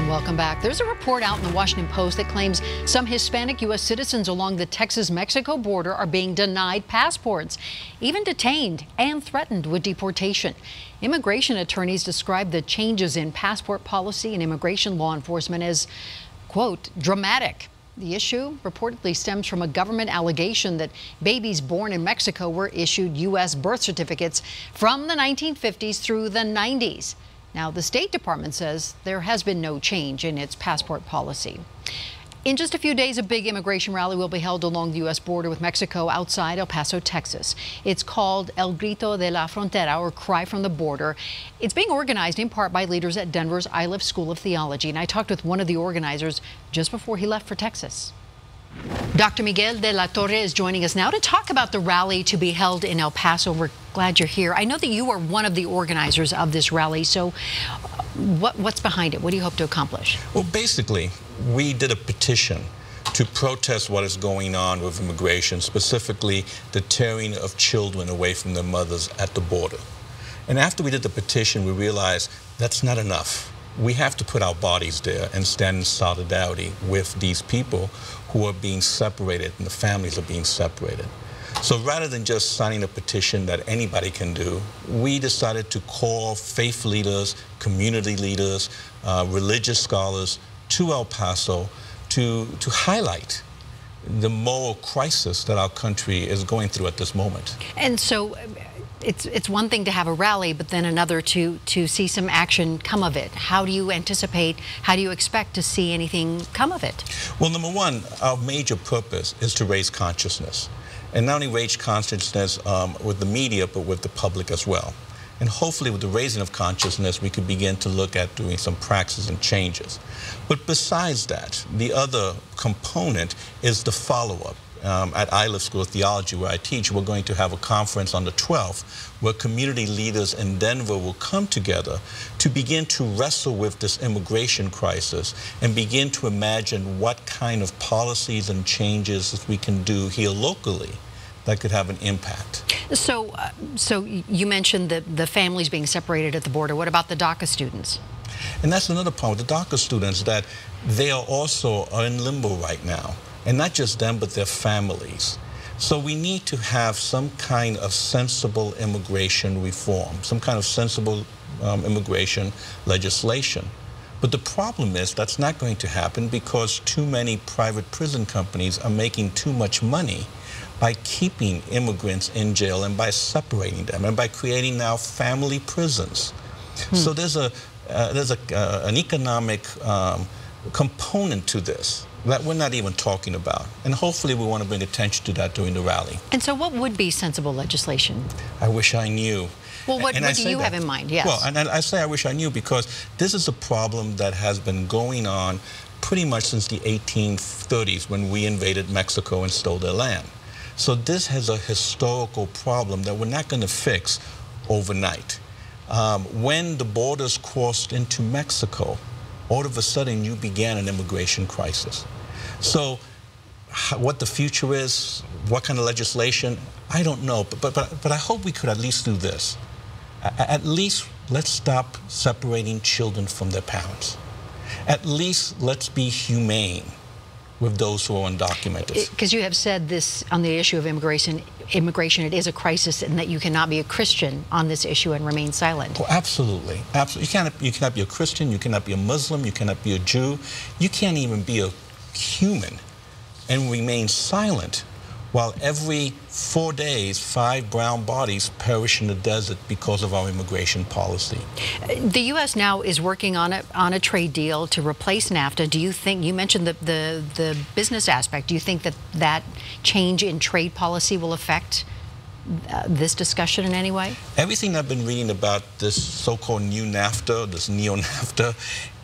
And welcome back. There's a report out in the Washington Post that claims some Hispanic U.S. citizens along the Texas-Mexico border are being denied passports, even detained and threatened with deportation. Immigration attorneys describe the changes in passport policy and immigration law enforcement as, quote, dramatic. The issue reportedly stems from a government allegation that babies born in Mexico were issued U.S. birth certificates from the 1950s through the 90s. Now, the State Department says there has been no change in its passport policy. In just a few days, a big immigration rally will be held along the U.S. border with Mexico outside El Paso, Texas. It's called El Grito de la Frontera, or Cry from the Border. It's being organized in part by leaders at Denver's Iliff School of Theology, and I talked with one of the organizers just before he left for Texas. Dr. Miguel De La Torre is joining us now to talk about the rally to be held in El Paso. We're glad you're here. I know that you are one of the organizers of this rally, so what's behind it? What do you hope to accomplish? Well, basically, we did a petition to protest what is going on with immigration, specifically the tearing of children away from their mothers at the border. And after we did the petition, we realized that's not enough. We have to put our bodies there and stand in solidarity with these people who are being separated and the families are being separated. So rather than just signing a petition that anybody can do, we decided to call faith leaders, community leaders, religious scholars to El Paso to highlight the moral crisis that our country is going through at this moment. And so it's one thing to have a rally, but then another to see some action come of it. How do you anticipate, how do you expect to see anything come of it? Well, number one, our major purpose is to raise consciousness. And not only raise consciousness with the media, but with the public as well. And hopefully with the raising of consciousness, we could begin to look at doing some practices and changes. But besides that, the other component is the follow-up. At Iliff School of Theology, where I teach, we're going to have a conference on the 12th where community leaders in Denver will come together to begin to wrestle with this immigration crisis and begin to imagine what kind of policies and changes we can do here locally that could have an impact. So you mentioned the families being separated at the border. What about the DACA students? And that's another problem with the DACA students, that they are also in limbo right now. And not just them, but their families. So we need to have some kind of sensible immigration reform, some kind of sensible immigration legislation. But the problem is that's not going to happen because too many private prison companies are making too much money by keeping immigrants in jail and by separating them and by creating now family prisons. So there's an economic component to this that we're not even talking about. And hopefully we want to bring attention to that during the rally. And so what would be sensible legislation? I wish I knew. Well, what do you have in mind? Yes. Well, and I say I wish I knew because this is a problem that has been going on pretty much since the 1830s when we invaded Mexico and stole their land. So this has a historical problem that we're not going to fix overnight. When the borders crossed into Mexico, all of a sudden you began an immigration crisis. So what the future is, what kind of legislation, I don't know, but I hope we could at least do this. At least let's stop separating children from their parents. At least let's be humane with those who are undocumented. Because you have said this on the issue of immigration, it is a crisis, and that you cannot be a Christian on this issue and remain silent. Oh, absolutely. Absolutely. You cannot be a Christian, you cannot be a Muslim, you cannot be a Jew. You can't even be a human and remain silent while every 4 days, 5 brown bodies perish in the desert because of our immigration policy. The U.S. now is working on a trade deal to replace NAFTA. Do you think, you mentioned the business aspect, do you think that change in trade policy will affect this discussion in any way? Everything I've been reading about this so-called new NAFTA, this neo-NAFTA,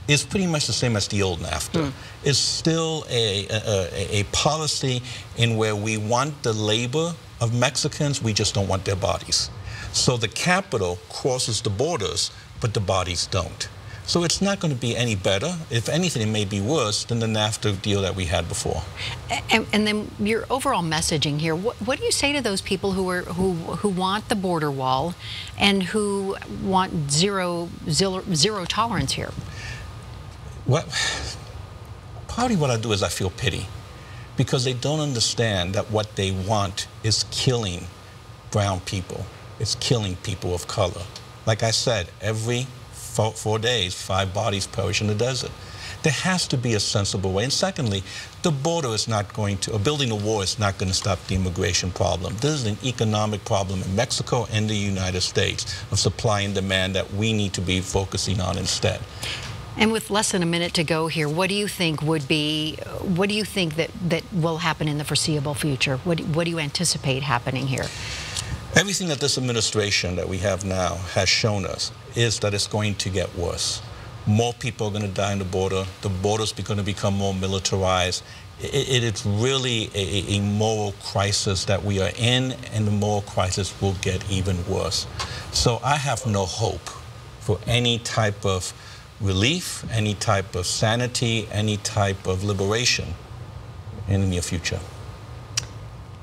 is pretty much the same as the old NAFTA. It's still a policy in where we want the labor of Mexicans, we just don't want their bodies. So the capital crosses the borders, but the bodies don't. So it's not going to be any better. If anything, it may be worse than the NAFTA deal that we had before. And then your overall messaging here, what do you say to those people who want the border wall and who want zero tolerance here? Well, partly what I do is I feel pity, because they don't understand that what they want is killing brown people. It's killing people of color. Like I said, every 4 days, 5 bodies perish in the desert. There has to be a sensible way. And secondly, the border is not going to, or building a wall is not going to stop the immigration problem. This is an economic problem in Mexico and the United States of supply and demand that we need to be focusing on instead. And with less than a minute to go here, what do you think that will happen in the foreseeable future? What do you anticipate happening here? Everything that this administration that we have now has shown us is that it's going to get worse. More people are going to die on the border. The border's going to become more militarized. It is really a moral crisis that we are in, and the moral crisis will get even worse. So I have no hope for any type of relief, any type of sanity, any type of liberation in the near future.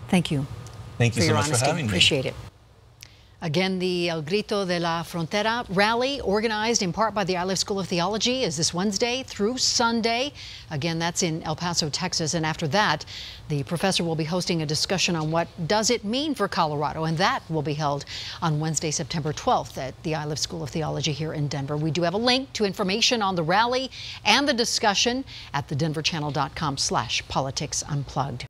Thank you. Thank you so much for having me. Appreciate it. Again, the El Grito de la Frontera rally, organized in part by the Iliff School of Theology, is this Wednesday through Sunday. Again, that's in El Paso, Texas. And after that, the professor will be hosting a discussion on what does it mean for Colorado, and that will be held on Wednesday, September 12th at the Iliff School of Theology here in Denver. We do have a link to information on the rally and the discussion at thedenverchannel.com/politicsunplugged.